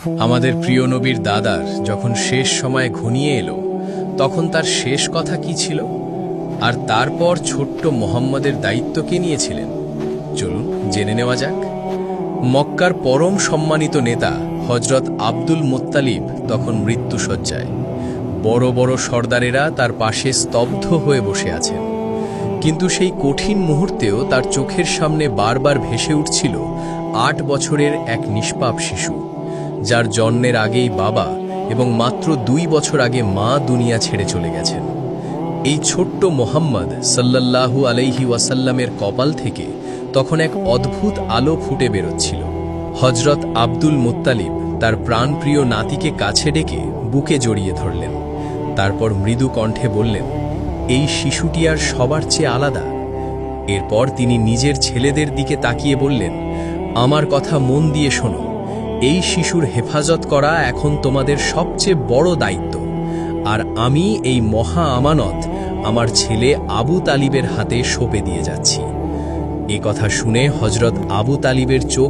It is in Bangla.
আমাদের প্রিয় নবীর দাদার যখন শেষ সময় ঘনিয়ে এলো, তখন তার শেষ কথা কি ছিল, আর তারপর ছোট্ট মোহাম্মদের দায়িত্ব কে নিয়েছিলেন? চলুন জেনে নেওয়া যাক। মক্কার পরম সম্মানিত নেতা হজরত আব্দুল মুত্তালিব তখন মৃত্যুশয্যায়। বড় বড় সর্দারেরা তার পাশে স্তব্ধ হয়ে বসে আছেন, কিন্তু সেই কঠিন মুহূর্তেও তার চোখের সামনে বারবার ভেসে উঠছিল ৮ বছরের এক নিষ্পাপ শিশু, যার জন্মের আগেই বাবা এবং মাত্র ২ বছর আগে মা দুনিয়া ছেড়ে চলে গেছেন। এই ছোট্ট মোহাম্মদ সাল্লাল্লাহু আলাইহি ওয়াসাল্লামের কপাল থেকে তখন এক অদ্ভুত আলো ফুটে বেরোচ্ছিল। হজরত আব্দুল মুত্তালিব তার প্রাণপ্রিয় নাতিকে কাছে ডেকে বুকে জড়িয়ে ধরলেন। তারপর মৃদু কণ্ঠে বললেন, এই শিশুটি আর সবার চেয়ে আলাদা। এরপর তিনি নিজের ছেলেদের দিকে তাকিয়ে বললেন, আমার কথা মন দিয়ে শোনো, এই শিশুর হেফাজত করা এখন তোমাদের সবচেয়ে বড় দায়িত্ব, আর আমি এই মহা আমানত আমার ছেলে আবু তালিবের হাতে সঁপে দিয়ে যাচ্ছি। এ কথা শুনে হজরত আবু তালিবের চোখ